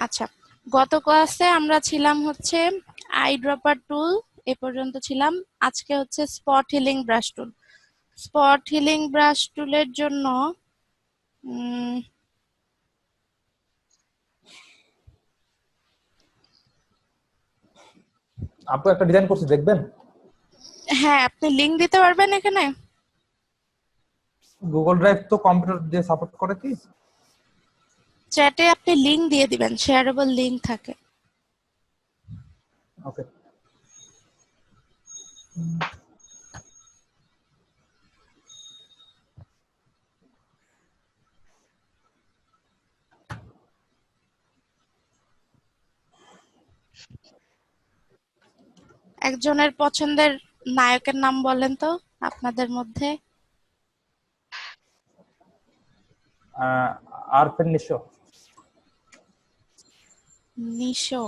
আচ্ছা, গত ক্লাসে আমরা ছিলাম হচ্ছে আই ড্রপার টুল, এ পর্যন্ত ছিলাম। আজকে হচ্ছে স্পট হিলিং ব্রাশ টুল। স্পট হিলিং ব্রাশ টুলের জন্য উম, আপু একটা ডিজাইন করছি, দেখবেন? হ্যাঁ, আপনি লিংক দিতে পারবেন এখানে? গুগল ড্রাইভ তো কম্পিউটার দিয়ে সাপোর্ট করে কি? চ্যাটে আপনি লিংক দিয়ে দিবেন, শেয়ারেবল লিংক থাকে। ওকে। একজনের পছন্দের নায়কের নাম বলেন তো আপনাদের মধ্যে। আরফেন নিশো। নিশো।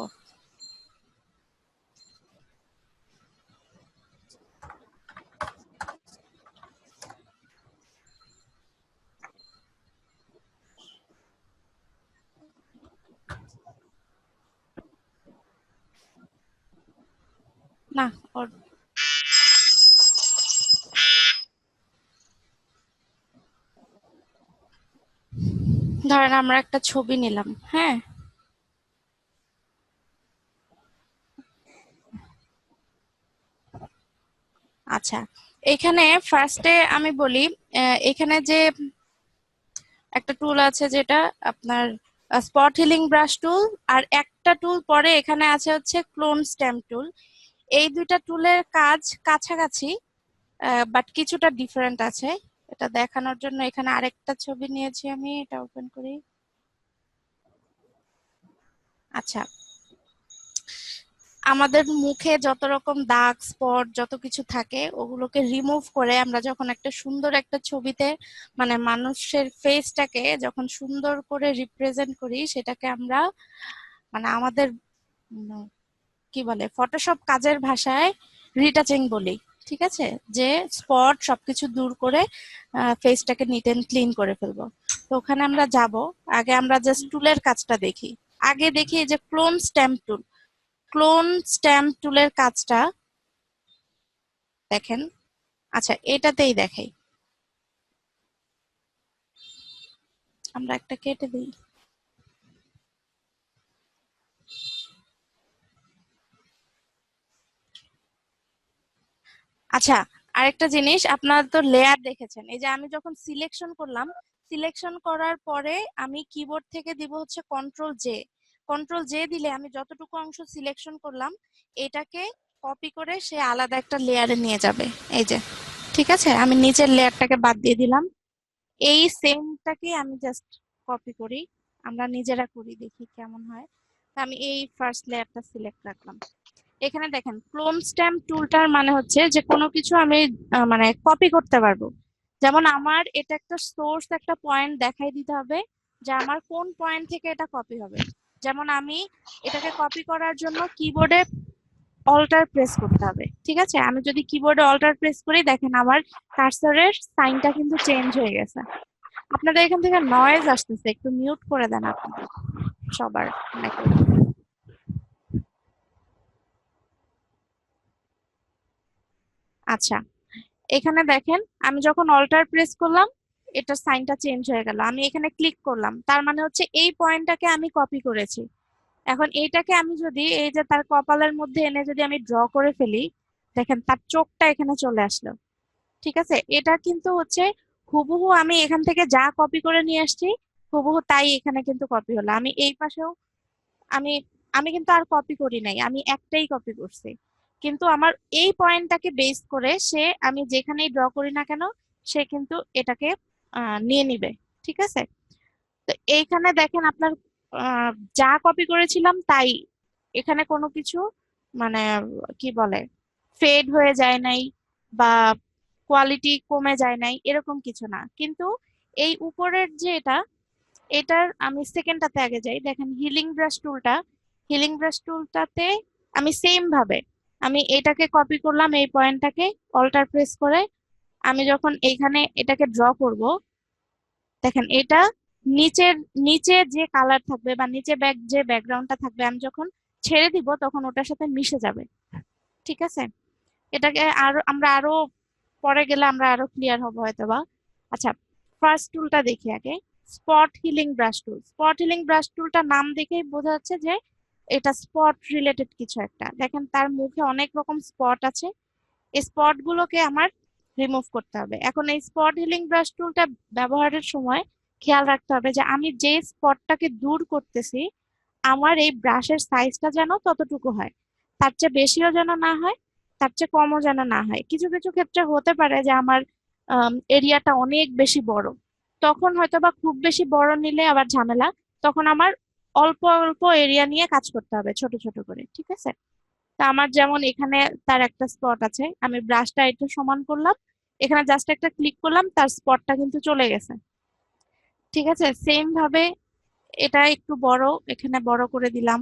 না, ওর ধরেন আমরা একটা ছবি নিলাম, হ্যাঁ। আচ্ছা, এখানে ফার্স্টে আমি বলি, এখানে যে একটা টুল আছে যেটা আপনার স্পট হিলিং ব্রাশ টুল, আর একটা টুল পরে এখানে আছে হচ্ছে ক্লোন স্ট্যাম্প টুল। এই দুইটা টুলের কাজ কাছাকাছি, বাট কিছুটা ডিফারেন্ট আছে। এটা দেখানোর জন্য এখানে আরেকটা ছবি নিয়েছি আমি, এটা ওপেন করি। আচ্ছা, আমাদের মুখে যত রকম দাগ স্পট যত কিছু থাকে ওগুলোকে রিমুভ করে আমরা যখন একটা সুন্দর একটা ছবিতে মানে মানুষের ফেসটাকে যখন সুন্দর করে রিপ্রেজেন্ট করি, সেটাকে আমরা মানে আমাদের উম, কি বলে ফটোশপ কাজের ভাষায় রিটাচিং বলি। ঠিক আছে, যে স্পট সবকিছু দূর করে ফেসটাকে নিট এন্ড ক্লিন করে ফেলবো। তো ওখানে আমরা যাব, আগে আমরা জাস্ট টুলের কাজটা দেখি। আগে দেখি এই যে ক্লোন স্ট্যাম্প টুল। ক্লোন স্ট্যাম্প টুলের কাজটা দেখেন। আচ্ছা, এটাতেই দেখাই, আমরা একটা কেটে দিই। আচ্ছা, আরেকটা জিনিস, আপনারা তো লেয়ার দেখেছেন, এই যে আমি যখন সিলেকশন করলাম, সিলেকশন করার পরে আমি কিবোর্ড থেকে দিব হচ্ছে কন্ট্রোল জে। কন্ট্রোল জে দিলে আমি যতটুকু অংশ সিলেকশন করলাম এটাকে কপি করে সে আলাদা একটা লেয়ারে নিয়ে যাবে। এই যে, ঠিক আছে, আমি নিচের লেয়ারটাকে বাদ দিয়ে দিলাম। এই সেমটাকে আমি জাস্ট কপি করি, আমরা নিজেরা করি, দেখি কেমন হয়। তো আমি এই ফার্স্ট লেয়ারটা সিলেক্ট রাখলাম। এখানে দেখেন ক্লোন স্ট্যাম্প টুলটার মানে হচ্ছে যে কোনো কিছু আমি মানে কপি করতে পারবো। যেমন আমার এটা একটা সোর্স, একটা পয়েন্ট দেখাই দিতে হবে যে আমার কোন পয়েন্ট থেকে এটা কপি হবে। যেমন আমি এটাকে কপি করার জন্য কিবোর্ডে অল্টার প্রেস করতে হবে। ঠিক আছে, আমি যদি কিবোর্ডে অল্টার প্রেস করি, দেখেন আমার কার্সরের সাইনটা কিন্তু চেঞ্জ হয়ে গেছে। আপনাদের এখান থেকে নয়েজ আসতেছে, একটু মিউট করে দেন আপনাদের সবার মাইক্রোফোন। আচ্ছা, এখানে দেখেন আমি যখন অল্টার প্রেস করলাম এটার সাইনটা চেঞ্জ হয়ে গেল। আমি এখানে ক্লিক করলাম, তার মানে হচ্ছে এই পয়েন্টটাকে আমি কপি করেছি। এখন এইটাকে আমি যদি এই যে তার কপালের মধ্যে এনে যদি আমি ড্র করে ফেলি, দেখেন তার চোখটা এখানে চলে আসলো। ঠিক আছে, এটা কিন্তু হচ্ছে হুবহু আমি এখান থেকে যা কপি করে নিয়ে আসছি হুবহু তাই এখানে কিন্তু কপি হলো। আমি এই পাশেও আমি আমি কিন্তু আর কপি করি নাই, আমি একটাই কপি করছি। কিন্তু আমার এই পয়েন্টটাকে বেস করে সে আমি যেখানেই ড্র করি না কেন সে কিন্তু এটাকে নিয়ে নিবে। ঠিক আছে, তো এইখানে দেখেন আপনার আহ, যা কপি করেছিলাম তাই এখানে কোনো কিছু মানে কি বলে ফেড হয়ে যায় নাই বা কোয়ালিটি কমে যায় নাই, এরকম কিছু না। কিন্তু এই উপরের যে এটার আমি সেকেন্ডটাতে আগে যাই, দেখেন হিলিং ব্রাশ টুলটা। হিলিং ব্রাশ টুলটাতে আমি সেম ভাবে আমি এটাকে কপি করলাম, এই পয়েন্টটাকে অল্টার প্রেস করে আমি যখন এইখানে এটাকে ড্র করব, দেখেন এটা নিচের নিচে যে কালার থাকবে বা নিচে যে ব্যাকগ্রাউন্ডটা থাকবে, আমি যখন ছেড়ে দিব তখন ওটার সাথে মিশে যাবে। ঠিক আছে, এটাকে আমরা আরো পরে গেলে আমরা আরো ক্লিয়ার হবো হয়তোবা। আচ্ছা, ফার্স্ট টুলটা দেখি আগে। স্পট হিলিং ব্রাশ টুল। স্পট হিলিং ব্রাশ টুলটা নাম দেখেই বোঝা যাচ্ছে যে এটা স্পট রিলেটেড কিছু একটা। দেখেন তার মুখে অনেক রকম স্পট আছে, এই স্পট গুলোকে আমার রিমুভ করতে হবে। এখন এই স্পট হিলিং ব্রাশ টুলটা ব্যবহারের সময় খেয়াল রাখতে হবে যে আমি যে স্পটটাকে দূর করতেছি আমার এই ব্রাশের সাইজটা যেন ততটুকু হয়, তার চেয়ে বেশিও যেন না হয়, তার চেয়ে কমও যেন না হয়। কিছু কিছু ক্ষেত্রে হতে পারে যে আমার এরিয়াটা অনেক বেশি বড়, তখন হয়তো বা খুব বেশি বড় নিলে আবার ঝামেলা, তখন আমার অল্প অল্প এরিয়া নিয়ে কাজ করতে হবে ছোট ছোট করে। ঠিক আছে, তা আমার যেমন এখানে তার একটা স্পট আছে, আমি ব্রাশটা একটু সমান করলাম, এখানে জাস্ট একটা ক্লিক করলাম, তার স্পটটা কিন্তু চলে গেছে। ঠিক আছে, সেম ভাবে এটা একটু বড়, এখানে বড় করে দিলাম,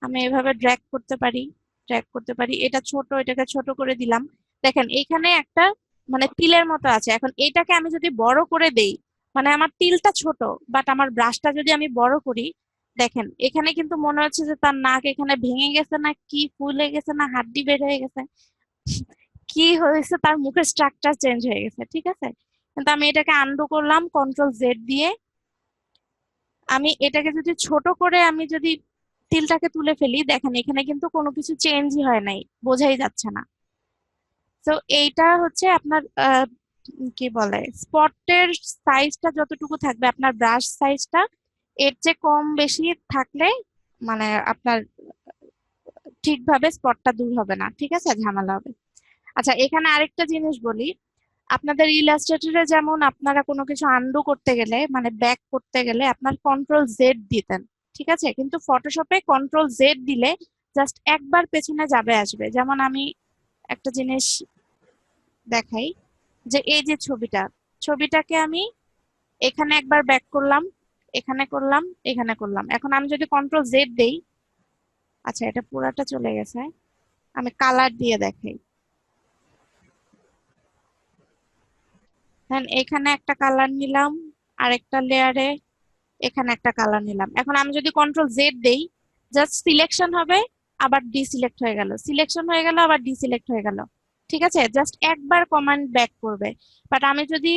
আমি এভাবে ড্র্যাগ করতে পারি। এটা ছোট, এটাকে ছোট করে দিলাম। দেখেন এইখানে একটা মানে তিলের মতো আছে, এখন এইটাকে আমি যদি বড় করে দেই, মানে আমার তিলটা ছোট বাট আমার ব্রাশটা যদি আমি বড় করি, দেখেন এখানে কিন্তু মনে হচ্ছে যে তার নাক এখানে ভেঙে গেছে, না কি ফুলে গেছে, না হাড্ডি বের হয়ে গেছে, কি হয়েছে, তার মুখের স্ট্রাকচার চেঞ্জ হয়ে গেছে। ঠিক আছে, কিন্তু আমি এটাকে আনডু করলাম কন্ট্রোল জেড দিয়ে। আমি এটাকে যদি ছোট করে আমি যদি তিলটাকে তুলে ফেলি, দেখেন এখানে কিন্তু কোনো কিছু চেঞ্জই হয় নাই, বোঝাই যাচ্ছে না। তো এইটা হচ্ছে আপনার কি বলে স্পটের সাইজটা যতটুকু থাকবে, আপনার ব্রাশ সাইজটা এর চেয়ে কম বেশি থাকলে মানে আপনার ঠিকভাবে স্পটটা দূর হবে না। ঠিক আছে, ঝামেলা হবে। আচ্ছা, এখানে আরেকটা জিনিস বলি। আপনাদের ইলাস্ট্রেটরে যেমন আপনারা কোনো কিছু আনডু করতে গেলে মানে ব্যাক করতে গেলে আপনার কন্ট্রোল জেড দিতেন, ঠিক আছে, কিন্তু ফটোশপে কন্ট্রোল জেড দিলে জাস্ট একবার পেছনে যাবে আসবে। যেমন আমি একটা জিনিস দেখাই, যে এই যে ছবিটাকে আমি এখানে একবার ব্যাক করলাম, এখানে করলাম, এখানে করলাম, এখন আমি যদি কন্ট্রোল জেড দেই, আচ্ছা এটা পুরাটা চলে গেছে, আমি কালার দিয়ে দেখাই। দেন এখানে একটা কালার নিলাম, আরেকটা লেয়ারে এখানে একটা কালার নিলাম। এখন আমি যদি কন্ট্রোল জেড দেই, জাস্ট সিলেকশন হবে, আবার ডিসিলেক্ট হয়ে গেল, সিলেকশন হয়ে গেল, আবার ডিসিলেক্ট হয়ে গেল। ঠিক আছে, জাস্ট একবার কমান্ড ব্যাক করবে। বাট আমি যদি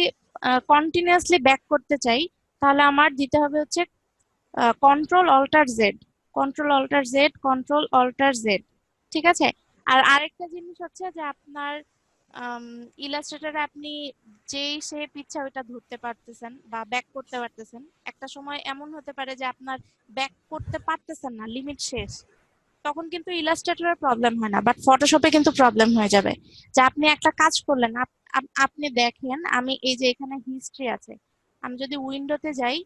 কন্টিনিউয়াসলি ব্যাক করতে চাই, তাহলে আমার দিতে হবে হচ্ছে control alter Z, control alter Z, control alter Z. ঠিক আছে, আর আরেকটা জিনিস হচ্ছে যে আপনার ইলাস্ট্রেটরে আপনি যেই শেপ ইচ্ছা ওইটা ধরতে পারতেছেন বা ব্যাক করতে পারতেছেন। একটা সময় এমন হতে পারে যে আপনার ব্যাক করতে পারতেছেন না, লিমিট শেষ, তখন কিন্তু ইলাস্ট্রেটরের প্রবলেম হয় না, বাট ফটোশপে কিন্তু প্রবলেম হয়ে যাবে। যে আপনি একটা কাজ করলেন, আপনি দেখেন আমি এই যে এখানে হিস্ট্রি আছে, আমি যদি উইন্ডোতে যাই,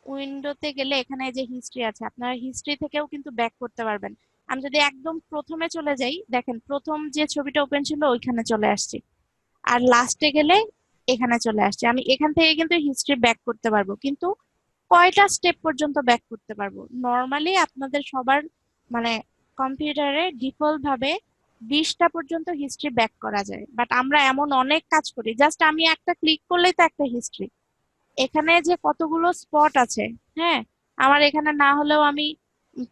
উইন্ডোতে গেলে এখানে এই যে হিস্ট্রি আছে, আপনারা হিস্ট্রি থেকেও কিন্তু ব্যাক করতে পারবেন। আমি যদি একদম প্রথমে চলে যাই, দেখেন প্রথম যে ছবিটা ওপেন ছিল ওইখানে চলে আসছি, আর লাস্টে গেলে এখানে চলে আসছে। আমি এখান থেকে কিন্তু হিস্ট্রি ব্যাক করতে পারবো, কিন্তু কয়টা স্টেপ পর্যন্ত ব্যাক করতে পারবো? নর্মালি আপনাদের সবার মানে কম্পিউটারে ডিফল্ট ভাবে 20টা পর্যন্ত হিস্ট্রি ব্যাক করা যায়, বাট আমরা এমন অনেক কাজ করি, জাস্ট আমি একটা ক্লিক করলেই তো একটা হিস্ট্রি। এখানে যে কতগুলো স্পট আছে, হ্যাঁ, আমার এখানে না হলেও আমি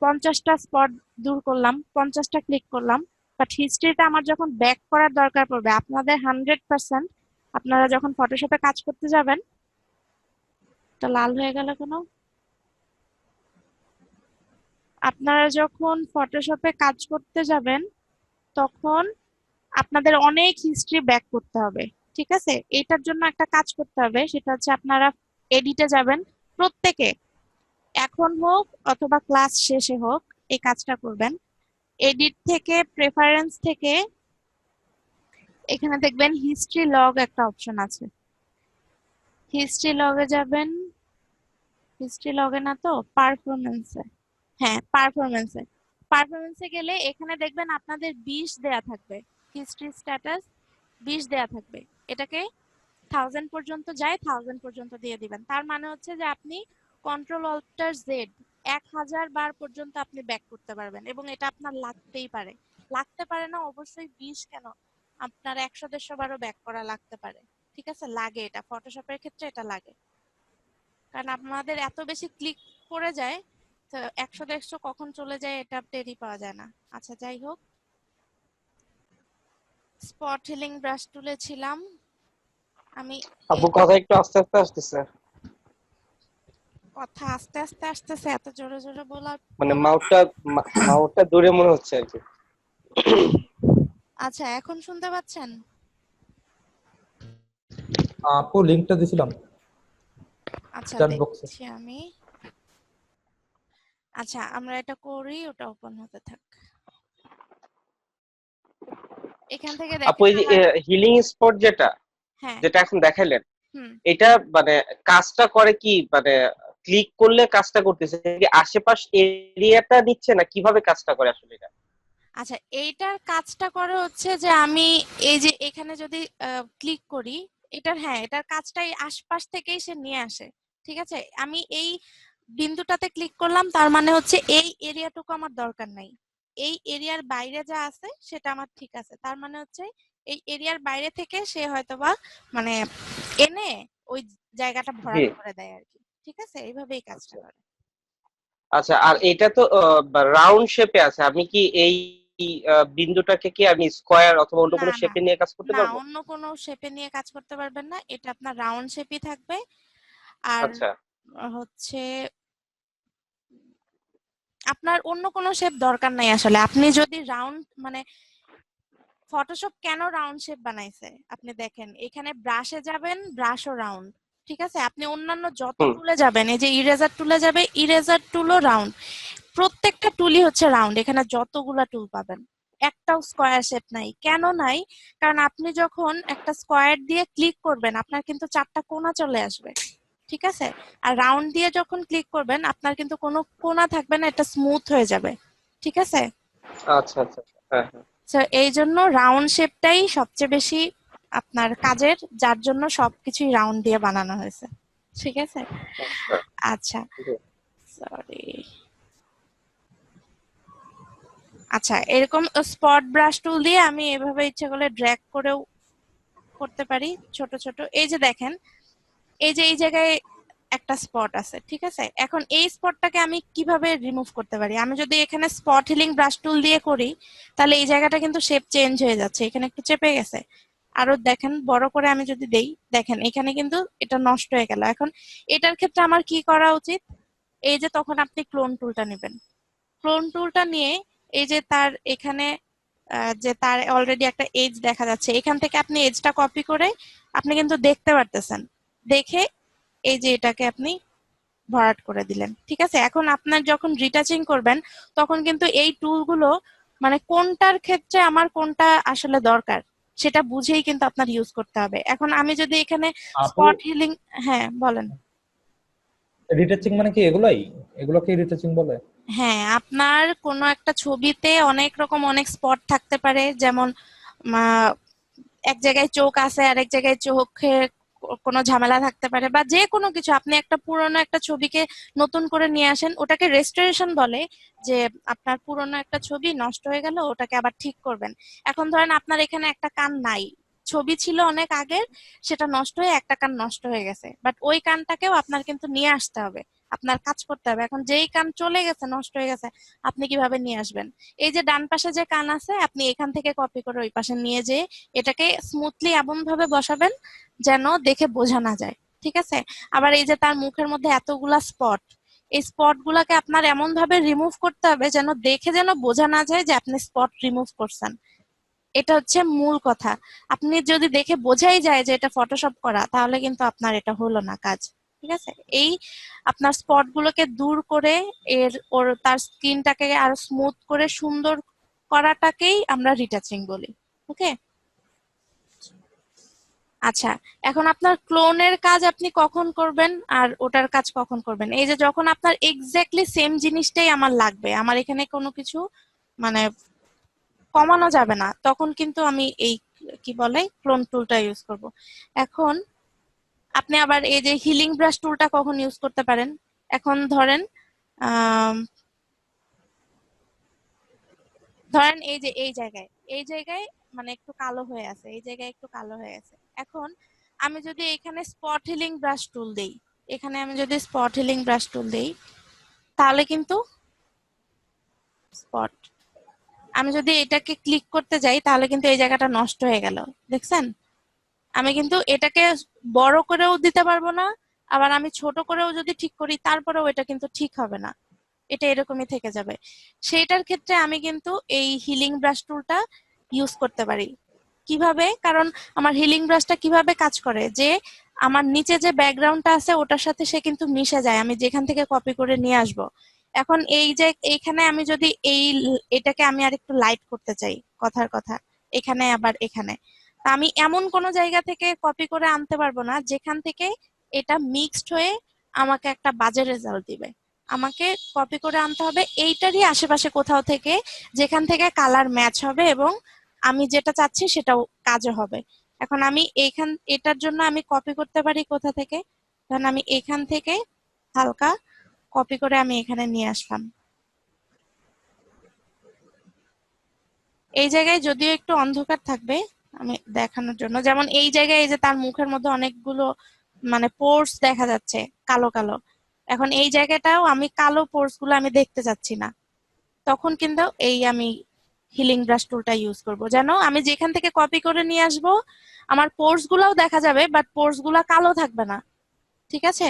50টা স্পট দূর করলাম, 50টা ক্লিক করলাম, বাট হিস্ট্রিটা আমার যখন ব্যাক করার দরকার পড়বে, আপনাদের 100% আপনারা যখন ফটোশপে কাজ করতে যাবেন, তো লাল হয়ে গেল কেন, আপনারা যখন ফটোশপে কাজ করতে যাবেন তখন আপনাদের অনেক হিস্ট্রি ব্যাক করতে হবে। ঠিক আছে, এটার জন্য একটা কাজ করতে হবে, সেটা হচ্ছে আপনারা এডিটে যাবেন প্রত্যেকে, এখন হোক অথবা ক্লাস শেষে হোক, এই কাজটা করবেন। এডিট থেকে প্রেফারেন্স থেকে এখানে দেখবেন হিস্ট্রি লগ একটা অপশন আছে, হিস্ট্রি লগে যাবেন, হিস্ট্রি লগে না তো পারফরমেন্সে, হ্যাঁ পারফরমেন্সে, পারফরমেন্সে গেলে এখানে দেখবেন আপনাদের 20 দেয়া থাকবে, হিস্ট্রি স্ট্যাটাস 20 দেয়া থাকবে। এটাকে 1000 পর্যন্ত যায়, 1000 পর্যন্ত দিয়ে দিবেন। তার মানে হচ্ছে যে আপনি কন্ট্রোল অল্টার জেড 1000 বার পর্যন্ত আপনি ব্যাক করতে পারবেন, এবং এটা আপনার লাগতেই পারে। লাগতে পারে না অবশ্যই 20 কেন, আপনার 100-150 বারও ব্যাক করা লাগতে পারে। ঠিক আছে, লাগে, এটা ফটোশপের ক্ষেত্রে এটা লাগে। কারণ আপনাদের এত বেশি ক্লিক করে যায়, তো 100-150 কখন চলে যায় এটা টেরই পাওয়া যায় না। আচ্ছা যাই হোক, স্পট হিলিং ব্রাশ টুলে ছিলাম আমি। আপু এই কথা একটু আস্তে আস্তে আসতেছে, কথা আস্তে আস্তে আসতেছে, এত জোরে জোরে মানে বলার। মাউথটা দূরে মনে হচ্ছে আর কি। আচ্ছা এখন শুনতে পাচ্ছেন? আপু লিংকটা দিছিলাম আচ্ছা চ্যাট বক্সে। দেখছি আমি। আচ্ছা আমরা এটা করি, ওটা ওপেন হতে থাক। এখান থেকে আপু দেখেন এই যে আমার। হিলিং স্পট যেটা হ্যাঁ। যেটা এখন দেখাইলেন, হুম। এটা মানে কাজটা করে কি, মানে ক্লিক করলে কাজটা করতেছে কি আশেপাশ এরিয়াটা নিচ্ছে না, কিভাবে কাজটা করে আসলে এটা? আচ্ছা এইটার কাজটা করে হচ্ছে যে আমি এই যে এখানে যদি ক্লিক করি, এটার হ্যাঁ এটার কাজটাই আশপাশ থেকেই সে নিয়ে আসে। ঠিক আছে, আমি এই বিন্দুটাতে ক্লিক করলাম, তার মানে হচ্ছে এই এরিয়াটুকু আমার দরকার নাই। এই এরিয়ার বাইরে যা আছে সেটা আমার ঠিক আছে, তার মানে হচ্ছে এই এরিয়ার বাইরে থেকে সে হয়তোবা মানে এনে ওই জায়গাটা জি। ভরাট করে দেয় আর কি। ঠিক আছে, এইভাবেই কাজটা আচ্ছা করে। আচ্ছা, আর এটা তো রাউন্ড শেপে আছে, আমি কি এই বিন্দুটাকে কি আমি স্কোয়ার অথবা অন্য না কোনো না শেপে নিয়ে কাজ করতে না, পারবো? অন্য কোনো শেপে নিয়ে কাজ করতে পারবেন না, এটা আপনার রাউন্ড শেপই থাকবে। আর আচ্ছা হচ্ছে আপনার অন্য কোনো শেপ দরকার নাই আসলে। আপনি যদি রাউন্ড মানে ফটোশপ কেন রাউন্ড শেপ বানাইছে আপনি দেখেন, এখানে ব্রাশে যাবেন, ব্রাশও রাউন্ড। ঠিক আছে, আপনি অন্যান্য যত হুম। টুলে যাবেন, এই যে ইরেজার টুলে যাবে, ইরেজার টুলও রাউন্ড। প্রত্যেকটা টুলই হচ্ছে রাউন্ড, এখানে যতগুলা টুল পাবেন একটাও স্কোয়ার শেপ নাই। কেন নাই? কারণ আপনি যখন একটা স্কোয়ার দিয়ে ক্লিক করবেন আপনার কিন্তু 4টা কোণা চলে আসবে। ঠিক আছে, আর রাউন্ড দিয়ে যখন ক্লিক করবেন আপনার কিন্তু কোনো কোণা থাকবে না, এটা স্মুথ হয়ে যাবে। ঠিক আছে, আচ্ছা আচ্ছা, হ্যাঁ হ্যাঁ। তো এই জন্য রাউন্ড শেপটাই সবচেয়ে বেশি আপনার কাজের, যার জন্য সবকিছুই রাউন্ড দিয়ে বানানো হয়েছে। ঠিক আছে। আচ্ছা আচ্ছা জি। সরি। আচ্ছা এরকম স্পট ব্রাশ টুল দিয়ে আমি এভাবে ইচ্ছে করলে ড্র্যাগ করেও করতে পারি ছোট ছোট। এই যে দেখেন, এই যে এই জায়গায় একটা স্পট আছে। ঠিক আছে, এখন এই স্পটটাকে আমি কিভাবে রিমুভ করতে পারি? আমি যদি এখানে স্পট হিলিং ব্রাশ টুল দিয়ে করি, তাহলে এই জায়গাটা কিন্তু শেপ চেঞ্জ হয়ে যাচ্ছে, এখানে একটু চেপে গেছে। আরো দেখেন বড় করে আমি যদি দেই, দেখেন এখানে কিন্তু এটা নষ্ট হয়ে গেল। এখন এটার ক্ষেত্রে আমার কি করা উচিত? এই যে তখন আপনি ক্লোন টুলটা নেবেন। ক্লোন টুলটা নিয়ে এই যে তার এখানে যে তার অলরেডি একটা এজ দেখা যাচ্ছে, এখান থেকে আপনি এজটা কপি করে আপনি কিন্তু দেখতে পারতেছেন। দেখে এই যে এটাকে আপনি ভরাট করে দিলেন। ঠিক আছে, এখন আপনার যখন রিটাচিং করবেন তখন কিন্তু এই টুলগুলো মানে কোনটার ক্ষেত্রে আমার কোনটা আসলে দরকার সেটা বুঝেই কিন্তু আপনার ইউজ করতে হবে। এখন আমি যদি এখানে আপু স্পট হিলিং, হ্যাঁ বলেন। রিটাচিং মানে কি এগুলাই? এগুলোকে রিটাচিং বলে? হ্যাঁ, আপনার কোনো একটা ছবিতে অনেক রকম অনেক স্পট থাকতে পারে, যেমন আহ, এক জায়গায় চোখ আছে আর এক জায়গায় চোখে কোনো ঝামেলা থাকতে পারে, বা যে কোনো কিছু আপনি একটা পুরনো একটা ছবিকে নতুন করে নিয়ে আসেন, ওটাকে রেস্টোরেশন বলে। যে আপনার পুরনো একটা ছবি নষ্ট হয়ে গেল, ওটাকে আবার ঠিক করবেন। এখন ধরেন আপনার এখানে একটা কান নাই, ছবি ছিল অনেক আগের, সেটা নষ্ট হয়ে একটা কান নষ্ট হয়ে গেছে, বাট ওই কানটাকেও আপনার কিন্তু নিয়ে আসতে হবে, আপনার কাজ করতে হবে। এখন যেই কান চলে গেছে, নষ্ট হয়ে গেছে, আপনি কিভাবে নিয়ে আসবেন? এই যে ডান পাশে যে কান আছে, আপনি এখান থেকে কপি করে ওই পাশে নিয়ে যেয়ে এটাকে স্মুথলি এমন ভাবে বসাবেন যেন দেখে বোঝা না যায়। ঠিক আছে, আবার এই যে তার মুখের মধ্যে এতগুলা স্পট, এই স্পট গুলাকে আপনার এমন ভাবে রিমুভ করতে হবে যেন দেখে যেন বোঝা না যায় যে আপনি স্পট রিমুভ করছেন। এটা হচ্ছে মূল কথা। আপনি যদি দেখে বোঝাই যায় যে এটা ফটোশপ করা, তাহলে কিন্তু আপনার এটা হলো না কাজ। ঠিক আছে, এই আপনার স্পট গুলোকে দূর করে তার স্কিনটাকে আরো স্মুথ করে সুন্দর করাটাকেই আমরা রিটাচিং বলি। ওকে। আচ্ছা, এখন আপনার ক্লোনের কাজ আপনি কখন করবেন আর ওটার কাজ কখন করবেন? এই যে যখন আপনার এক্স্যাক্টলি সেম জিনিসটাই আমার লাগবে, আমার এখানে কোনো কিছু মানে কমানো যাবে না, তখন কিন্তু আমি এই কি বলে ক্লোন টুলটা ইউজ করব। এখন আপনি আবার এই যে হিলিং ব্রাশ টুলটা কখন ইউজ করতে পারেন? এখন ধরেন আম, ধরেন এই যে এই জায়গায় মানে একটু কালো হয়ে আছে, এই জায়গায় একটু কালো হয়ে আছে। এখন আমি যদি এখানে স্পট হিলিং ব্রাশ টুল দেই, এখানে আমি যদি স্পট হিলিং ব্রাশ টুল দেই তাহলে কিন্তু স্পট, আমি যদি এটাকে ক্লিক করতে যাই তাহলে কিন্তু এই জায়গাটা নষ্ট হয়ে গেল, দেখছেন? আমি কিন্তু এটাকে বড় করেও দিতে পারবো না, আবার আমি ছোট করেও যদি ঠিক করি তারপরেও এটা কিন্তু ঠিক হবে না, এটা এরকমই থেকে যাবে। সেইটার ক্ষেত্রে আমি কিন্তু এই হিলিং ব্রাশ টুলটা ইউজ করতে পারি। কিভাবে? কারণ আমার হিলিং ব্রাশটা কিভাবে কাজ করে, যে আমার নিচে যে ব্যাকগ্রাউন্ডটা আছে ওটার সাথে সে কিন্তু মিশে যায়, আমি যেখান থেকে কপি করে নিয়ে আসব। এখন এই যে এইখানে আমি যদি এটাকে আমি আর একটু লাইট করতে চাই, কথার কথা, এখানে আবার এখানে, তা আমি এমন কোনো জায়গা থেকে কপি করে আনতে পারবো না যেখান থেকে এটা মিক্সড হয়ে আমাকে একটা বাজে রেজাল্ট দিবে। আমাকে কপি করে আনতে হবে এইটারই আশেপাশে কোথাও থেকে, যেখান থেকে কালার ম্যাচ হবে এবং আমি যেটা চাচ্ছি সেটাও কাজে হবে। এখন আমি এটার জন্য আমি কপি করতে পারি কোথা থেকে, ধরেন আমি এখান থেকে হালকা কপি করে আমি এখানে নিয়ে আসলাম। এই জায়গায় যদিও একটু অন্ধকার থাকবে আমি দেখানোর জন্য, যেমন এই জায়গায় এই যে তার মুখের মধ্যে অনেকগুলো মানে পোর্স দেখা যাচ্ছে কালো কালো, এখন এই জায়গাটাও আমি কালো পোর্স গুলো আমি দেখতে চাচ্ছি না, তখন কিন্তু এই আমি হিলিং ব্রাশ টুলটা ইউজ করব, যেন আমি যেখান থেকে কপি করে নিয়ে আসব আমার পোর্স গুলাও দেখা যাবে বাট পোর্স গুলা কালো থাকবে না, ঠিক আছে?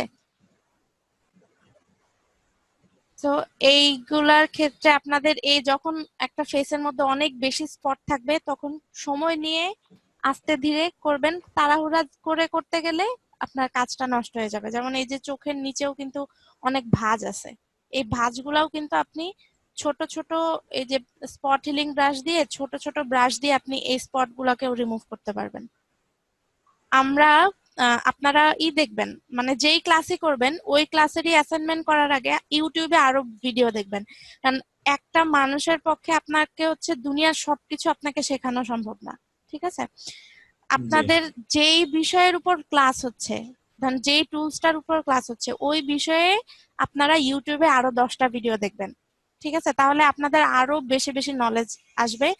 তো এইগুলার ক্ষেত্রে আপনাদের এই যখন একটা ফেসের মধ্যে অনেক বেশি স্পট থাকবে তখন সময় নিয়ে আস্তে ধীরে করবেন, তাড়াহুড়া করে করতে গেলে আপনার কাজটা নষ্ট হয়ে যাবে। যেমন এই যে চোখের নিচেও কিন্তু অনেক ভাঁজ আছে, এই ভাঁজগুলাও কিন্তু আপনি ছোট ছোট এই যে স্পট হিলিং ব্রাশ দিয়ে, ছোট ছোট ব্রাশ দিয়ে আপনি এই স্পট গুলাকেও রিমুভ করতে পারবেন। আমরা আপনারা দেখবেন, মানে যেই ক্লাসই করবেন ওই ক্লাসেরই অ্যাসাইনমেন্ট করার আগে ইউটিউবে আরো ভিডিও দেখবেন, কারণ একটা মানুষের পক্ষে আপনাকে হচ্ছে দুনিয়ার সবকিছু আপনাকে শেখানো সম্ভব না, ঠিক আছে? জি আপনাদের যেই বিষয়ের উপর ক্লাস হচ্ছে, ধরেন যেই টুলসটার উপর ক্লাস হচ্ছে ওই বিষয়ে আপনারা ইউটিউবে আরো 10টা ভিডিও দেখবেন, ঠিক আছে? তাহলে আপনাদের আরো বেশি বেশি নলেজ আসবে।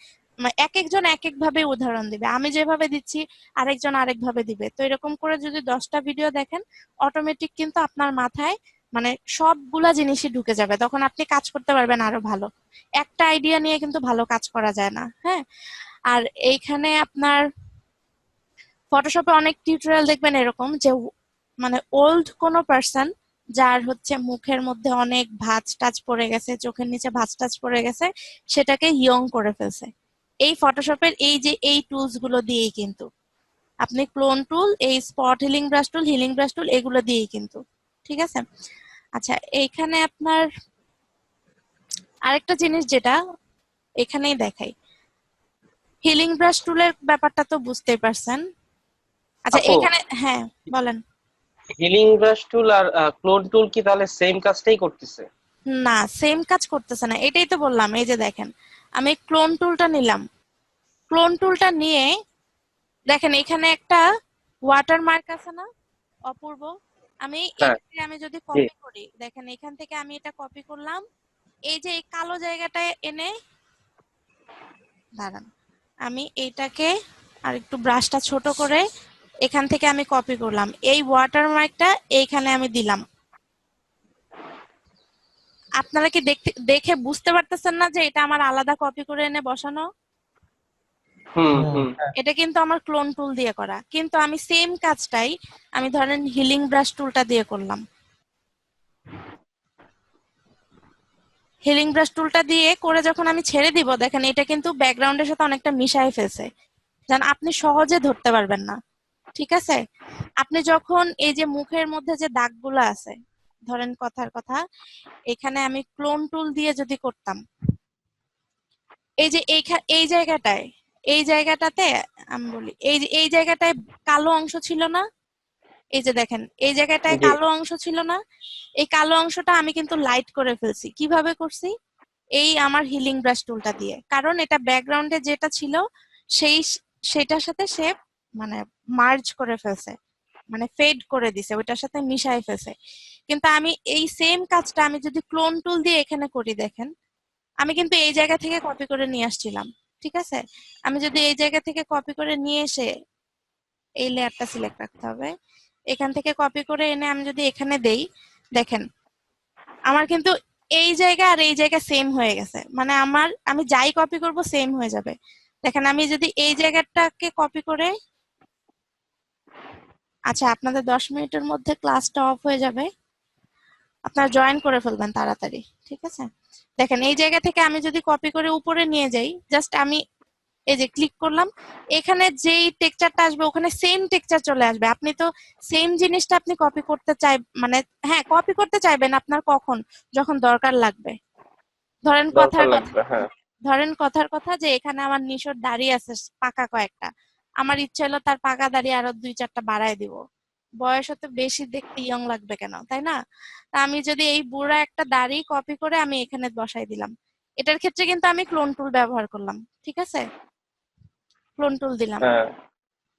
এক একজন এক এক ভাবে উদাহরণ দিবে, আমি যেভাবে দিচ্ছি আরেকজন আরেক ভাবে দিবে, তো এরকম করে যদি 10টা ভিডিও দেখেন অটোমেটিক কিন্তু আপনার মাথায় মানে সবগুলা জিনিসই ঢুকে যাবে, তখন আপনি কাজ করতে পারবেন আরো ভালো। একটা আইডিয়া নিয়ে কিন্তু ভালো কাজ করা যায় না, হ্যাঁ? আর এইখানে আপনার ফটোশপে অনেক টিউটোরিয়াল দেখবেন এরকম যে মানে ওল্ড কোনো পার্সন যার হচ্ছে মুখের মধ্যে অনেক ভাঁজ টাচ পড়ে গেছে, চোখের নিচে ভাঁজ টাচ পড়ে গেছে, সেটাকে ইয়ং করে ফেলছে এই ফটোশপের এই যে এই টুলস গুলো দিয়েই কিন্তু। আপনি ক্লোন টুল, এই স্পট হিলিং ব্রাশ টুল এগুলো দিয়েই কিন্তু, ঠিক আছে? আচ্ছা, এইখানে আপনার আরেকটা জিনিস যেটা এখানেই দেখাই, হিলিং ব্রাশ টুলের ব্যাপারটা তো বুঝতেই পারছেন। আচ্ছা আপু, এইখানে, হ্যাঁ বলেন। হিলিং ব্রাশ টুল আর ক্লোন টুল কি তাহলে সেম কাজটাই করতেছে? না, সেম কাজ করতেছে না, এটাই তো বললাম। এই যে দেখেন আমি ক্লোন টুলটা নিলাম, ক্লোন টুলটা নিয়ে দেখেন এখানে একটা ওয়াটারমার্ক আছে না, অপূর্ব, আমি হ্যাঁ। এটাকে আমি যদি জি। কপি করি, দেখেন এখান থেকে আমি এটা কপি করলাম, এই যে এই কালো জায়গাটায় এনে দাঁড়ান, আমি এইটাকে আর একটু ব্রাশটা ছোট করে এখান থেকে আমি কপি করলাম, এই ওয়াটারমার্কটা এইখানে আমি দিলাম। আপনারা কি দেখতে দেখে বুঝতে পারতেছেন না যে এটা আমার আলাদা কপি করে এনে বসানো? হুম হুম। এটা কিন্তু আমার ক্লোন টুল দিয়ে করা, কিন্তু আমি সেম কাজটাই আমি ধরেন হিলিং ব্রাশ টুলটা দিয়ে করলাম। হিলিং ব্রাশ টুলটা দিয়ে করে যখন আমি ছেড়ে দিব দেখেন এটা কিন্তু ব্যাকগ্রাউন্ডের সাথে অনেকটা মিশায় ফেলছে, যেন আপনি সহজে ধরতে পারবেন না, ঠিক আছে? আপনি যখন এই যে মুখের মধ্যে যে দাগগুলো আছে, ধরেন কথার কথা এখানে আমি ক্লোন টুল দিয়ে যদি করতাম, এই যে এই জায়গাটায়, এই জায়গাটাতে আমি বলি এই যে এই জায়গাটায় কালো অংশ ছিল না, এই যে দেখেন এই জায়গাটায় জি। কালো অংশ ছিল না, এই কালো অংশটা আমি কিন্তু লাইট করে ফেলছি। কিভাবে করছি? এই আমার হিলিং ব্রাশ টুলটা দিয়ে, কারণ এটা ব্যাকগ্রাউন্ডে যেটা ছিল সেই সেটার সাথে সে মানে মার্জ করে ফেলছে, মানে ফেড করে দিছে, ওইটার সাথে মিশায় ফেলছে। কিন্তু আমি এই সেম কাজটা আমি যদি ক্লোন টুল দিয়ে এখানে করি, দেখেন আমি কিন্তু এই জায়গা থেকে কপি করে নিয়ে আসছিলাম, ঠিক আছে? আমি যদি এই জায়গা থেকে কপি করে নিয়ে এসে এই লেয়ারটা সিলেক্ট রাখতে হবে, এখান থেকে কপি করে এনে আমি যদি এখানে দেই, দেখেন আমার কিন্তু এই জায়গা আর এই জায়গা সেম হয়ে গেছে, মানে আমি যাই কপি করব সেম হয়ে যাবে। দেখেন আমি যদি এই জায়গাটাকে কপি করে, আচ্ছা আপনাদের 10 মিনিটের মধ্যে ক্লাসটা অফ হয়ে যাবে, আপনারা জয়েন করে ফেলবেন তাড়াতাড়ি, ঠিক আছে? দেখেন এই জায়গা থেকে আমি যদি কপি করে উপরে নিয়ে যাই, জাস্ট আমি এই যে ক্লিক করলাম, এখানে যেই টেক্সচারটা আসবে ওখানে সেম টেক্সচার চলে আসবে। আপনি তো সেম জিনিসটা আপনি কপি করতে মানে হ্যাঁ কপি করতে চাইবেন আপনার কখন, যখন দরকার লাগবে। ধরেন দরকার কথার কথা, লাগবে, হ্যাঁ। ধরেন কথার কথা যে এখানে আমার নিশোর দাড়ি আছে পাকা কয়েকটা, আমার ইচ্ছে হলো তার পাকা দাড়ি আরো 2-4টা বাড়ায় দিব। বয়স হতে বেশি দেখতে ইয়ং লাগবে কেন, তাই না? তা আমি যদি এই বুড়া একটা দাড়ি কপি করে আমি এখানে বসাই দিলাম, এটার ক্ষেত্রে কিন্তু আমি ক্লোন টুল ব্যবহার করলাম, ঠিক আছে? ক্লোন টুল দিলাম, হ্যাঁ,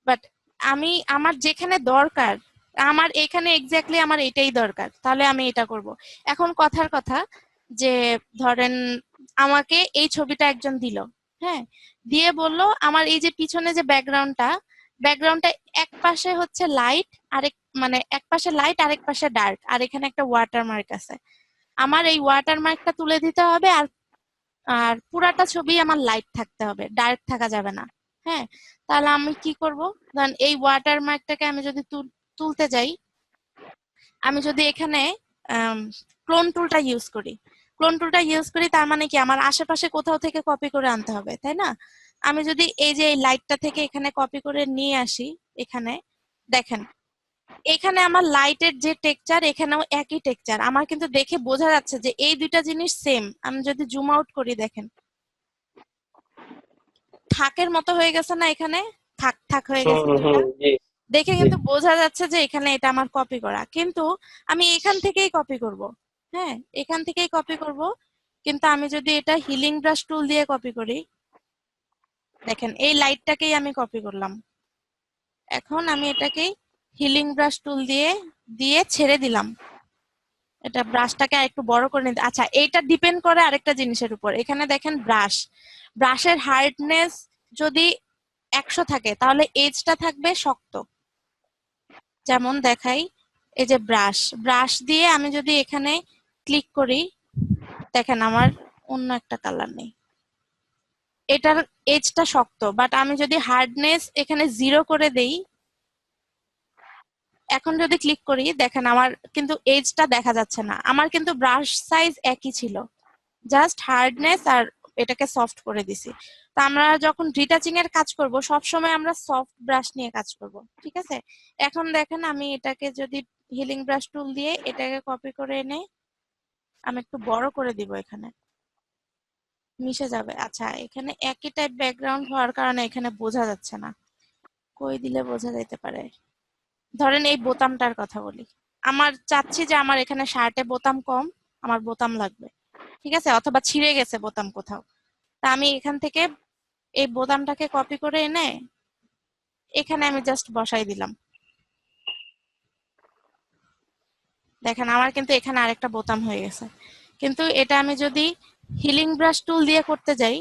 বাট আমার যেখানে দরকার, আমার এখানে এক্স্যাক্টলি আমার এটাই দরকার, তাহলে আমি এটা করব। এখন কথার কথা যে ধরেন আমাকে এই ছবিটা একজন দিল, হ্যাঁ, দিয়ে বলল আমার এই যে পিছনে যে ব্যাকগ্রাউন্ডটা এক পাশে হচ্ছে লাইট, আরেক মানে এক পাশে লাইট আরেক পাশে ডার্ক, আর এখানে একটা ওয়াটারমার্ক আছে, আমার এই ওয়াটারমার্কটা তুলে দিতে হবে। আর আর পুরাটা ছবি আমার লাইট থাকতে হবে, ডার্ক থাকা যাবে না। হ্যাঁ, তাহলে আমি কি করব, ধরেন এই ওয়াটারমার্কটাকে আমি যদি তুলতে যাই, আমি যদি এখানে ক্লোন টুলটা ইউজ করি, তার মানে কি আমার আশেপাশে কোথাও থেকে কপি করে আনতে হবে, তাই না? আমি যদি এই যে এই লাইটটা থেকে এখানে কপি করে নিয়ে আসি, এখানে দেখেন এখানে আমার লাইটের যে টেক্সচার, এখানেও একই টেক্সচার, আমার কিন্তু দেখে বোঝা যাচ্ছে যে এই দুইটা জিনিস সেম। আমি যদি জুম আউট করি, দেখেন থাকের মতো হয়ে গেছে না, এখানে থাক থাক হয়ে হুম গেছে হুম দুইটা, হুম, জি দেখে জি। কিন্তু বোঝা যাচ্ছে যে এখানে এটা আমার কপি করা, কিন্তু আমি এখান থেকেই কপি করব। হ্যাঁ, এখান থেকেই কপি করব, কিন্তু আমি যদি এটা হিলিং ব্রাশ টুল দিয়ে কপি করি, দেখেন এই লাইটটাকেই আমি কপি করলাম, এখন আমি এটাকে হিলিং ব্রাশ টুল দিয়ে দিয়ে ছেড়ে দিলাম, এটা ব্রাশটাকে আরেকটু বড় করে নিতে। আচ্ছা, এইটা ডিপেন্ড করে আরেকটা জিনিসের উপর, এখানে দেখেন ব্রাশের হার্ডনেস যদি 100 থাকে তাহলে এজটা থাকবে শক্ত। যেমন দেখাই, এই যে ব্রাশ দিয়ে আমি যদি এখানে ক্লিক করি, দেখেন আমার অন্য একটা কালার নেই, এটার এজটা শক্ত, বাট আমি যদি হার্ডনেস এখানে 0 করে দেই, এখন যদি ক্লিক করি, দেখেন আমার কিন্তু এজটা দেখা যাচ্ছে না, আমার কিন্তু ব্রাশ সাইজ একই ছিল, জাস্ট হার্ডনেস আর এটাকে সফট করে দিছি। তো আমরা যখন রিটাচিং এর কাজ করব সবসময় আমরা সফট ব্রাশ নিয়ে কাজ করব, ঠিক আছে? এখন দেখেন আমি এটাকে যদি হিলিং ব্রাশ টুল দিয়ে এটাকে কপি করে এনে আমি একটু বড় করে দিব, এখানে মিশে যাবে। আচ্ছা, এখানে একই টাইপ ব্যাকগ্রাউন্ড হওয়ার কারণে এখানে বোঝা যাচ্ছে না, কই দিলে বোঝা যেতে পারে? ধরেন এই বোতামটার কথা বলি, আমার চাচ্ছি যে আমার এখানে শার্টে বোতাম কম, আমার বোতাম লাগবে, ঠিক আছে? অথবা ছিঁড়ে গেছে বোতাম কোথাও, তা আমি এখান থেকে এই বোতামটাকে কপি করে এনে এখানে আমি জাস্ট বসাই দিলাম, দেখেন আমার কিন্তু এখানে আরেকটা বোতাম হয়ে গেছে। কিন্তু এটা আমি যদি হিলিং ব্রাশ টুল দিয়ে করতে যাই,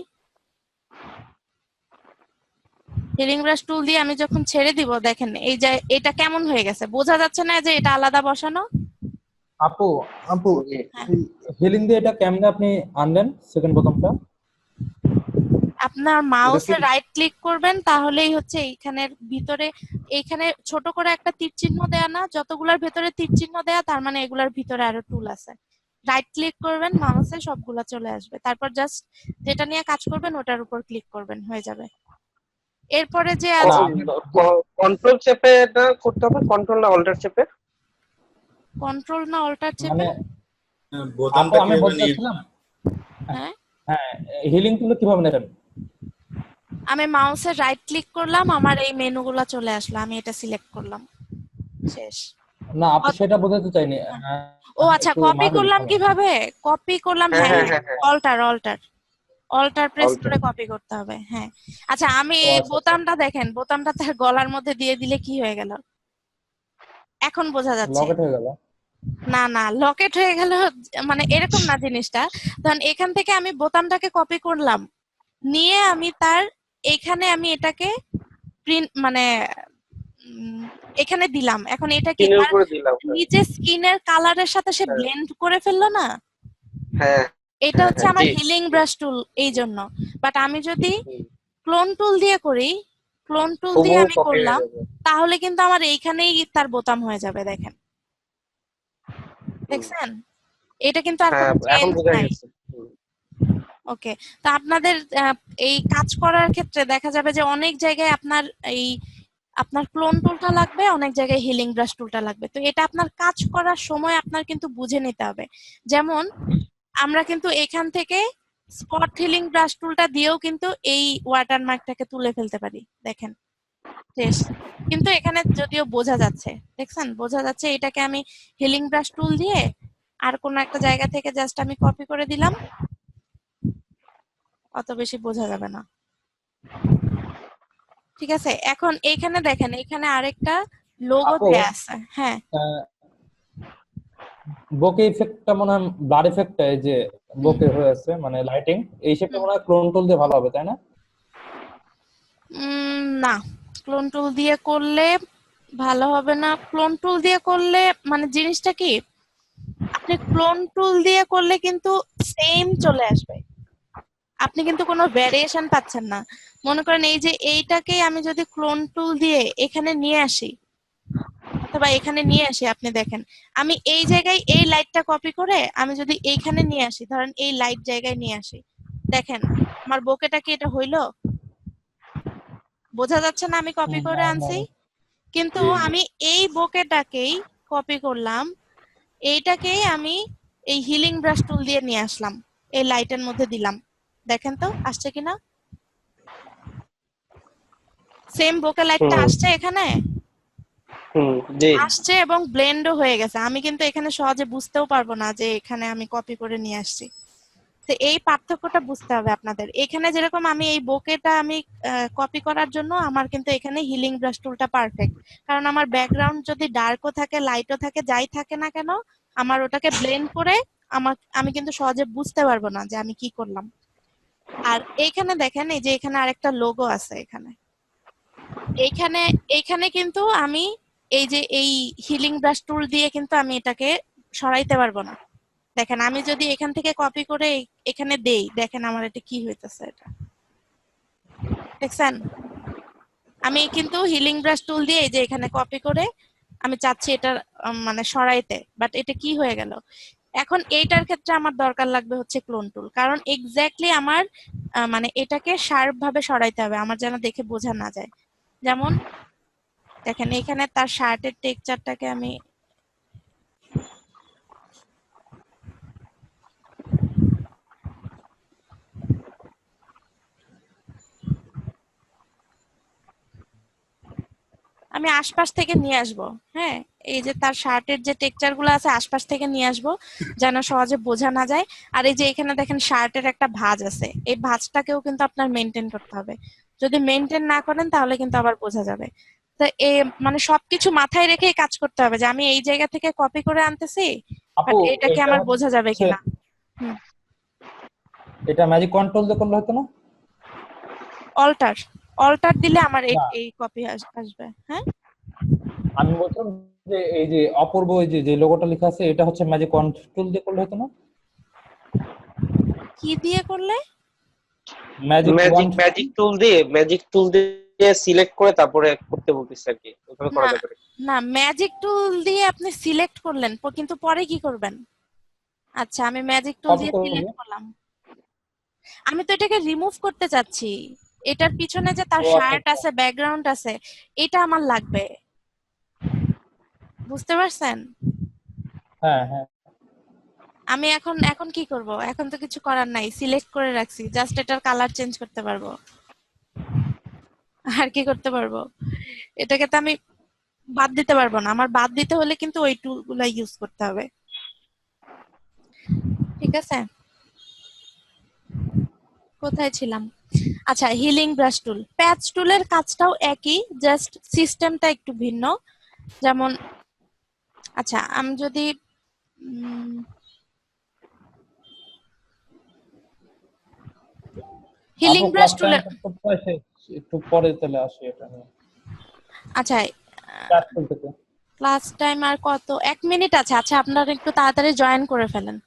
হিলিং ব্রাশ টুল দিয়ে আমি যখন ছেড়ে দিব, দেখেন এই যে এটা কেমন হয়ে গেছে, বোঝা যাচ্ছে না যে এটা আলাদা বসানো? আপু আপু জি। হ্যাঁ, হিলিং দিয়ে এটা কেমনে আপনি আনলেন সেকেন্ড বোতামটা? আপনার এটা কি মাউসে রাইট ক্লিক করবেন, তাহলেই হচ্ছে এইখানের ভিতরে, এইখানে ছোট করে একটা তীর চিহ্ন দেয়া না, যতগুলার ভেতরে তীর চিহ্ন দেয়া তার মানে এগুলার ভিতরে আরো টুল আছে। রাইট ক্লিক করবেন মাউসে, সবগুলা চলে আসবে, তারপর জাস্ট যেটা নিয়ে কাজ করবেন ওটার উপর ক্লিক করবেন, হয়ে যাবে। এরপরে যে না আছে আপনি কন্ট্রোল চেপে না করতে হবে, কন্ট্রোল না অল্টার চেপে? কন্ট্রোল না অল্টার মানে চেপে, আপু বোতামটা আমি কিভাবে বলতে চাচ্ছিলাম, হ্যাঁ হ্যাঁ, হিলিং টুল কিভাবে নেবেন? আমি মাউসে রাইট ক্লিক করলাম, আমার এই মেনুগুলা চলে আসলো, আমি এটা সিলেক্ট করলাম, শেষ। না আপু সেটা বোঝাতে চাইনি, ও আচ্ছা, একটু কপি মার্কেট করলাম কিভাবে? কপি করলাম, হ্যাঁ হ্যাঁ হ্যাঁ হ্যাঁ, হ্যাঁ হ্যাঁ, alter alter alter press alter. করে কপি করতে হবে, হ্যাঁ। আচ্ছা, আমি ও এই আচ্ছা আচ্ছা, বোতামটা দেখেন, বোতামটা তার গলার মধ্যে দিয়ে দিলে কি হয়ে গেল, এখন বোঝা যাচ্ছে? লকেট হয়ে গেল। না না, লকেট হয়ে গেল মানে এরকম না জিনিসটা। ধরেন এখান থেকে আমি বোতামটাকে কপি করলাম, নিয়ে আমি তার এখানে আমি এটাকে প্রিন্ট মানে এখানে দিলাম, এখন এটা কি স্ক্রিনের তার উপরে দিলাম। নিচে স্কিনের কালারের সাথে সে হ্যাঁ ব্লেন্ড করে ফেললো না? হ্যাঁ এটা হ্যাঁ হচ্ছে হ্যাঁ, আমার জি। হিলিং ব্রাশ টুল এই জন্য। বাট আমি যদি হুম, ক্লোন টুল দিয়ে করি, ক্লোন টুল দিয়ে হুবহু আমি কপি হয়ে করলাম, যাবে। তাহলে কিন্তু আমার এইখানেই তার বোতাম হয়ে যাবে। দেখেন, হুম, দেখছেন? এটা কিন্তু আর হ্যাঁ কোনো এখন চেঞ্জ বোঝা নাই। গেছে। হুম, ওকে, তো আপনাদের এই কাজ করার ক্ষেত্রে দেখা যাবে যে অনেক জায়গায় আপনার এই আপনার ক্লোন টুলটা লাগবে, অনেক জায়গায় হিলিং ব্রাশ টুলটা লাগবে। তো এটা আপনার কাজ করার সময় আপনার কিন্তু বুঝে নিতে হবে। যেমন আমরা কিন্তু এখান থেকে স্পট হিলিং ব্রাশ টুলটা দিয়েও কিন্তু এই ওয়াটারমার্কটাকে তুলে ফেলতে পারি। দেখেন, শেষ। কিন্তু এখানে যদিও বোঝা যাচ্ছে, দেখছেন বোঝা যাচ্ছে, এটাকে আমি হিলিং ব্রাশ টুল দিয়ে আর কোনো একটা জায়গা থেকে জাস্ট আমি কপি করে দিলাম, অত বেশি বোঝা যাবে না। ঠিক আছে, এখন এইখানে দেখেন, এখানে আরেকটা লোগো আপু, দেয়া আছে। হ্যাঁ, বোকে ইফেক্টটা মনে হয় ব্লাড ইফেক্ট, এই যে হুম, বোকে হয়েছে মানে লাইটিং, এই শেপটা হুম। মনে হয় ক্লোন টুল দিয়ে ভালো হবে, তাই না? না, ক্লোন টুল দিয়ে করলে ভালো হবে না। ক্লোন টুল দিয়ে করলে মানে জিনিসটা কি, আপনি ক্লোন টুল দিয়ে করলে কিন্তু সেম চলে আসবে, আপনি কিন্তু কোনো ভ্যারিয়েশন পাচ্ছেন না। মনে করেন এই যে এইটাকেই আমি যদি ক্লোন টুল দিয়ে এখানে নিয়ে আসি অথবা এখানে নিয়ে আসি, আপনি দেখেন আমি এই জায়গায় এই লাইটটা কপি করে আমি যদি এইখানে নিয়ে আসি, ধরেন এই লাইট জায়গায় নিয়ে আসি, দেখেন আমার বোকেটা কি এটা হইলো? বোঝা যাচ্ছে না আমি কপি করে না, না, আনছি? না। কিন্তু জি জি। আমি এই বোকেটাকেই কপি করলাম, এইটাকেই আমি এই হিলিং ব্রাশ টুল দিয়ে নিয়ে আসলাম, এই লাইটের মধ্যে দিলাম। দেখেন তো আসছে কিনা? সেম বোকে লাইটটা হুম, আসছে এখানে, হুম, জি। আসছে এবং ব্লেন্ডও হয়ে গেছে। আমি কিন্তু এখানে সহজে বুঝতেও পারবো না যে এখানে আমি কপি করে নিয়ে আসছি। তো এই পার্থক্যটা বুঝতে হবে আপনাদের। এখানে যেরকম আমি এই বোকেটা আমি কপি করার জন্য আমার কিন্তু এখানে হিলিং ব্রাশ টুলটা পারফেক্ট, কারণ আমার ব্যাকগ্রাউন্ড যদি ডার্কও থাকে লাইটও থাকে যাই থাকে না কেন, আমার ওটাকে ব্লেন্ড করে আমি কিন্তু সহজে বুঝতে পারবো না যে আমি কি করলাম। আর এইখানে দেখেন, এই যে এখানে আরেকটা লোগো আছে এখানে, এইখানে এইখানে কিন্তু আমি এই যে এই হিলিং ব্রাশ টুল দিয়ে কিন্তু আমি এটাকে সরাইতে পারবো না। দেখেন আমি যদি এখান থেকে কপি করে এখানে দেই, দেখেন আমার এটা কি হইতেছে, এটা দেখছেন? আমি কিন্তু হিলিং ব্রাশ টুল দিয়ে এই যে এখানে কপি করে আমি চাচ্ছি এটা মানে সরাইতে, বাট এটা কি হয়ে গেল? এখন এইটার ক্ষেত্রে আমার দরকার লাগবে হচ্ছে ক্লোন টুল, কারণ এক্স্যাক্টলি আমার মানে এটাকে শার্প ভাবে সরাইতে হবে, আমার যেন দেখে বোঝা না যায়। যেমন দেখেন এখানে তার শার্টের টেক্সচারটাকে আমি, আমি আশপাশ থেকে নিয়ে আসবো। হ্যাঁ, এই যে তার শার্টের যে টেক্সচার গুলো আছে আশপাশ থেকে নিয়ে আসবো, যেন সহজে বোঝা না যায়। আর এই যে এখানে দেখেন শার্টের একটা ভাঁজ আছে, এই ভাঁজটাকেও কিন্তু আপনার মেনটেন করতে হবে। যদি মেনটেন না করেন তাহলে কিন্তু আবার বোঝা যাবে। তো মানে সবকিছু মাথায় রেখেই কাজ করতে হবে যে আমি এই জায়গা থেকে কপি করে আনতেছি, আপু, বাট এটা কি এটা আমার বোঝা যাবে হচ্ছে, কিনা। হুম, এটা ম্যাজিক কন্ট্রোল দিয়ে করলে হতো না? অল্টার, অল্টার দিলে আমার এই না, এই কপি আসবে। হ্যাঁ, আমি বলছিলাম যে এই যে অপূর্ব, এই যে যে লোগোটা লেখা আছে, এটা হচ্ছে ম্যাজিক কন্ট্রোল দিয়ে করলে হতো না? কি দিয়ে করলে? Magic one. ম্যাজিক টুল দিয়ে সিলেক্ট করে তারপরে করতে বলতেছে আর কি, ওইভাবে করা না, যাবে না? না, ম্যাজিক টুল দিয়ে আপনি সিলেক্ট করলেন, কিন্তু পরে কি করবেন? আচ্ছা, আমি ম্যাজিক টুল কপি দিয়ে করবো। সিলেক্ট করলাম, আমি তো এটাকে রিমুভ করতে চাচ্ছি। এটার পিছনে যে তার ও আচ্ছা শার্ট আচ্ছা। আছে, ব্যাকগ্রাউন্ড আছে, এটা আমার লাগবে। বুঝতে পারছেন? হ্যাঁ হ্যাঁ। আমি এখন এখন কি করব? এখন তো কিছু করার নাই, সিলেক্ট করে রাখছি, জাস্ট এটার কালার চেঞ্জ করতে পারবো। আর কি করতে পারবো? এটাকে তো আমি বাদ দিতে পারবো না, আমার বাদ দিতে হলে কিন্তু ওই টুলগুলা ইউজ করতে হবে। ঠিক আছে, কোথায় ছিলাম? আচ্ছা, হিলিং ব্রাশ টুল, প্যাচ টুলের কাজটাও একই, জাস্ট সিস্টেমটা একটু ভিন্ন। যেমন আচ্ছা, আমি যদি হিলিং আপু, ব্রাশ ক্লাস টুলের, টাইমটা তো প্রায় শেষ, একটু পরে চলে আসি এটা নিয়ে। আচ্ছা ক্লাস চলতেছে। ক্লাস টাইম আর কত, 1 মিনিট আছে। আচ্ছা আপনারা একটু তাড়াতাড়ি জয়েন করে ফেলেন।